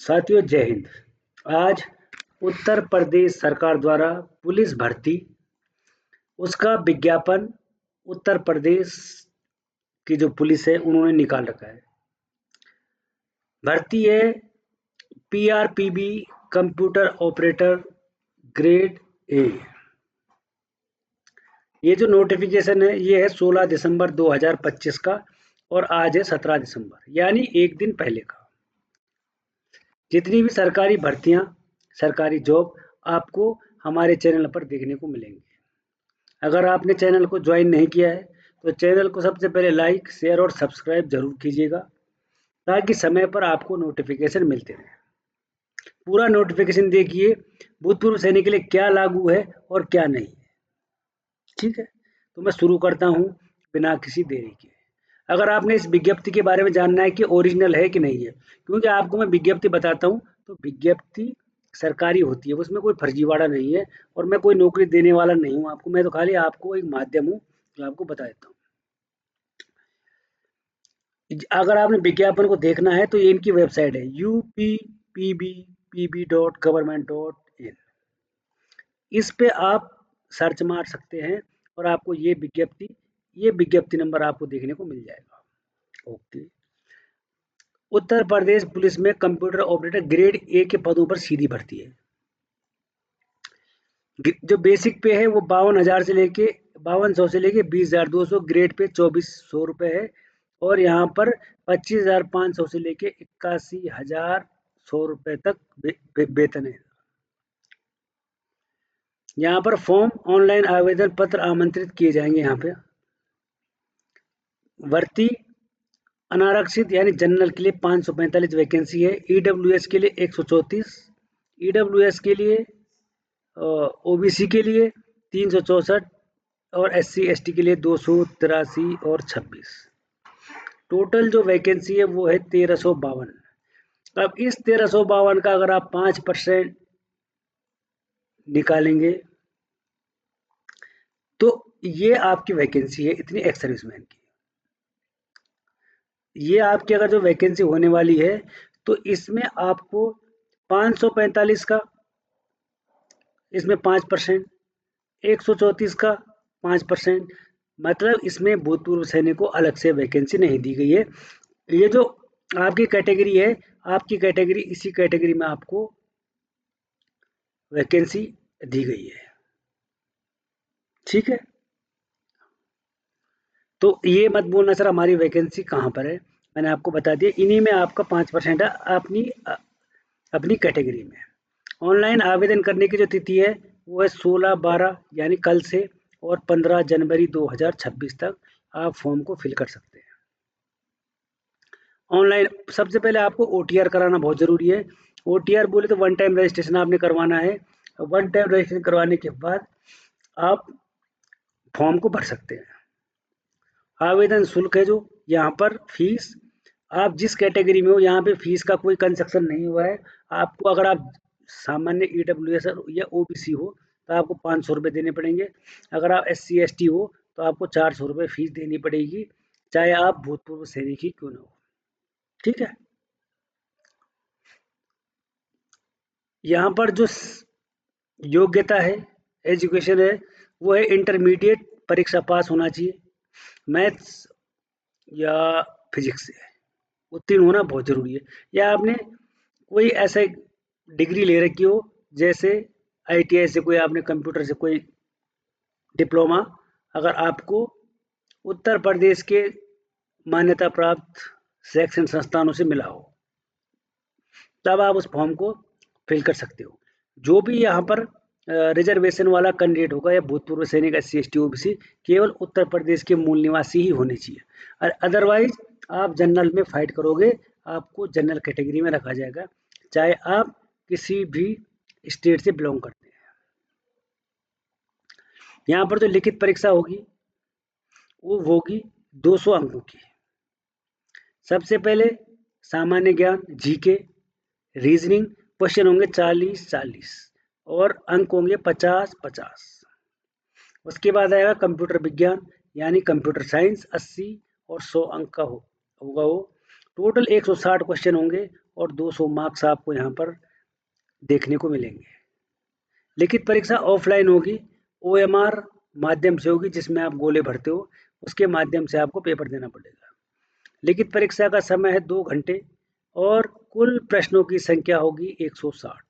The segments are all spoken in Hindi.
साथियों जय हिंद। आज उत्तर प्रदेश सरकार द्वारा पुलिस भर्ती उसका विज्ञापन उत्तर प्रदेश की जो पुलिस है उन्होंने निकाल रखा है। भर्ती है PRPB computer operator grade A. ये जो नोटिफिकेशन है ये है 16 दिसंबर 2025 का और आज है 17 दिसंबर यानी एक दिन पहले का। जितनी भी सरकारी भर्तियां, सरकारी जॉब आपको हमारे चैनल पर देखने को मिलेंगी। अगर आपने चैनल को ज्वाइन नहीं किया है तो चैनल को सबसे पहले लाइक, शेयर और सब्सक्राइब जरूर कीजिएगा ताकि समय पर आपको नोटिफिकेशन मिलते रहे। पूरा नोटिफिकेशन देखिए, भूतपूर्व सैनिक के लिए क्या लागू है और क्या नहीं है। ठीक है, तो मैं शुरू करता हूँ बिना किसी देरी के। अगर आपने इस विज्ञप्ति के बारे में जानना है कि ओरिजिनल है कि नहीं है, क्योंकि आपको मैं विज्ञप्ति बताता हूँ तो विज्ञप्ति सरकारी होती है, उसमें कोई फर्जीवाड़ा नहीं है और मैं कोई नौकरी देने वाला नहीं हूँ आपको। मैं तो खाली आपको एक माध्यम हूँ जो आपको बता देता हूँ। अगर आपने विज्ञापन को देखना है तो ये इनकी वेबसाइट है uppbpb.government.in। इस पे आप सर्च मार सकते हैं और आपको ये विज्ञप्ति नंबर आपको देखने को मिल जाएगा। ओके, उत्तर प्रदेश पुलिस में कंप्यूटर ऑपरेटर ग्रेड ए के पदों पर सीधी भर्ती है। जो बेसिक पे है वो 5200 से लेके 20,200, ग्रेड पे 2400 रुपए है और यहाँ पर 25,500 से लेके 81,100 रुपए तक वेतन है। यहाँ पर फॉर्म ऑनलाइन आवेदन पत्र आमंत्रित किए जाएंगे। यहाँ पे भर्ती अनारक्षित यानी जनरल के लिए 545 वैकेंसी है, EWS के लिए 134, EWS के लिए OBC के लिए 364 और SC ST के लिए 283 और 26। टोटल जो वैकेंसी है वो है 1352। अब इस 1352 का अगर आप 5% निकालेंगे तो ये आपकी वैकेंसी है इतनी एक्स सर्विसमैन की। ये आपकी अगर जो वैकेंसी होने वाली है तो इसमें आपको 545 का, इसमें 5%, 134 का 5%, मतलब इसमें भूतपूर्व सैनिक को अलग से वैकेंसी नहीं दी गई है। ये जो आपकी कैटेगरी है, आपकी कैटेगरी, इसी कैटेगरी में आपको वैकेंसी दी गई है। ठीक है, तो ये मत बोलना सर हमारी वैकेंसी कहाँ पर है, मैंने आपको बता दिया, इन्हीं में आपका 5% है अपनी कैटेगरी में। ऑनलाइन आवेदन करने की जो तिथि है वो है 16/12 यानी कल से और 15 जनवरी 2026 तक आप फॉर्म को फिल कर सकते हैं। ऑनलाइन सबसे पहले आपको OTR कराना बहुत ज़रूरी है। OTR बोले तो वन टाइम रजिस्ट्रेशन आपने करवाना है। वन टाइम रजिस्ट्रेशन करवाने के बाद आप फॉर्म को भर सकते हैं। आवेदन शुल्क है जो यहाँ पर फीस, आप जिस कैटेगरी में हो यहाँ पे फीस का कोई कंसेक्शन नहीं हुआ है। आपको अगर आप सामान्य EWS या OBC हो तो आपको 500 रुपये देने पड़ेंगे। अगर आप SC ST हो तो आपको 400 रुपये फीस देनी पड़ेगी, चाहे आप भूतपूर्व सैनिक ही क्यों ना हो। ठीक है, यहाँ पर जो योग्यता है, एजुकेशन है, वो है इंटरमीडिएट परीक्षा पास होना चाहिए, मैथ्स या फिजिक्स से उत्तीर्ण होना बहुत ज़रूरी है। या आपने कोई ऐसे डिग्री ले रखी हो जैसे ITI से, कोई आपने कंप्यूटर से कोई डिप्लोमा, अगर आपको उत्तर प्रदेश के मान्यता प्राप्त शैक्षणिक संस्थानों से मिला हो तब आप उस फॉर्म को फिल कर सकते हो। जो भी यहाँ पर रिजर्वेशन वाला कैंडिडेट होगा या भूतपूर्व सैनिक SC ST OBC केवल उत्तर प्रदेश के मूल निवासी ही होने चाहिए, और अदरवाइज आप जनरल में फाइट करोगे, आपको जनरल कैटेगरी में रखा जाएगा, चाहे आप किसी भी स्टेट से बिलोंग करते हैं। यहाँ पर जो लिखित परीक्षा होगी वो होगी 200 अंकों की। सबसे पहले सामान्य ज्ञान, GK, रीजनिंग क्वेश्चन होंगे 40-40 और अंक होंगे 50-50। उसके बाद आएगा कंप्यूटर विज्ञान यानी कंप्यूटर साइंस, 80 और 100 अंक का होगा वो। टोटल 160 क्वेश्चन होंगे और 200 मार्क्स आपको यहाँ पर देखने को मिलेंगे। लिखित परीक्षा ऑफलाइन होगी, OMR माध्यम से होगी, जिसमें आप गोले भरते हो, उसके माध्यम से आपको पेपर देना पड़ेगा। लिखित परीक्षा का समय है 2 घंटे और कुल प्रश्नों की संख्या होगी 160।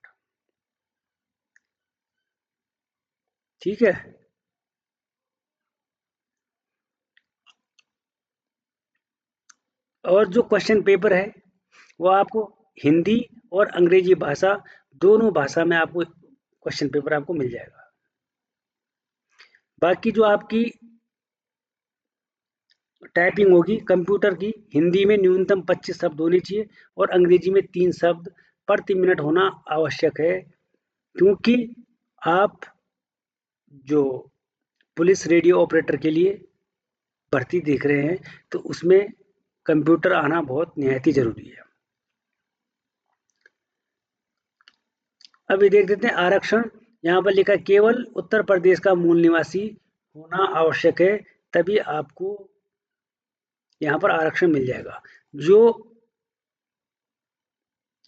ठीक है। और जो क्वेश्चन पेपर है वो आपको हिंदी और अंग्रेजी भाषा, दोनों भाषा में आपको क्वेश्चन पेपर आपको मिल जाएगा। बाकी जो आपकी टाइपिंग होगी कंप्यूटर की, हिंदी में न्यूनतम 25 शब्द होने चाहिए और अंग्रेजी में 3 शब्द प्रति मिनट होना आवश्यक है, क्योंकि आप जो पुलिस रेडियो ऑपरेटर के लिए भर्ती देख रहे हैं, तो उसमें कंप्यूटर आना बहुत निहायत ही जरूरी है। अभी देख देते हैं आरक्षण। यहाँ पर लिखा केवल उत्तर प्रदेश का मूल निवासी होना आवश्यक है, तभी आपको यहाँ पर आरक्षण मिल जाएगा। जो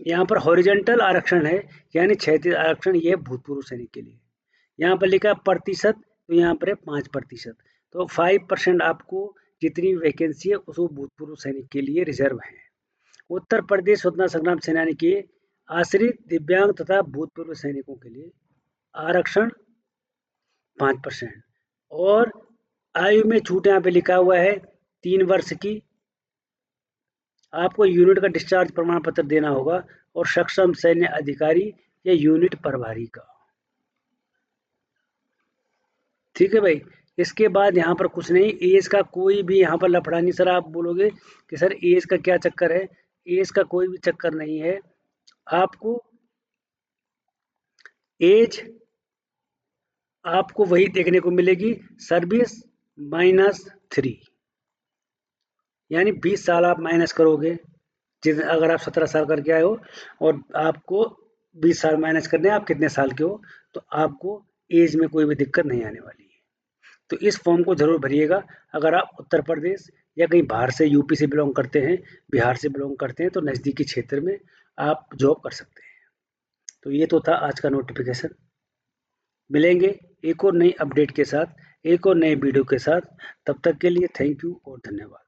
यहाँ पर हॉरिजेंटल आरक्षण है, यानी क्षैतिज आरक्षण, यह भूतपूर्व सैनिक के लिए। यहाँ पर लिखा प्रतिशत, तो यहाँ पर है 5%। तो 5% आपको जितनी वैकेंसी है उसको भूतपूर्व सैनिक के लिए रिजर्व है। उत्तर प्रदेश स्वतंत्रता संग्राम सेनानी के आश्रित दिव्यांग तथा भूतपूर्व सैनिकों के लिए आरक्षण 5%। और आयु में छूट यहाँ पे लिखा हुआ है 3 वर्ष की। आपको यूनिट का डिस्चार्ज प्रमाण पत्र देना होगा और सक्षम सैन्य अधिकारी या यूनिट प्रभारी का। ठीक है भाई। इसके बाद यहाँ पर कुछ नहीं, एज का कोई भी यहाँ पर लफड़ा नहीं। सर आप बोलोगे कि सर एज का क्या चक्कर है, एज का कोई भी चक्कर नहीं है। आपको एज आपको वही देखने को मिलेगी, सर्विस -3, यानी 20 साल आप माइनस करोगे। जिस अगर आप 17 साल करके आए हो और आपको 20 साल माइनस करने हैं, आप कितने साल के हो, तो आपको एज में कोई भी दिक्कत नहीं आने वाली है। तो इस फॉर्म को जरूर भरिएगा। अगर आप उत्तर प्रदेश या कहीं बाहर से, यूपी से बिलोंग करते हैं, बिहार से बिलोंग करते हैं, तो नज़दीकी क्षेत्र में आप जॉब कर सकते हैं। तो ये तो था आज का नोटिफिकेशन। मिलेंगे एक और नई अपडेट के साथ, एक और नए वीडियो के साथ। तब तक के लिए थैंक यू और धन्यवाद।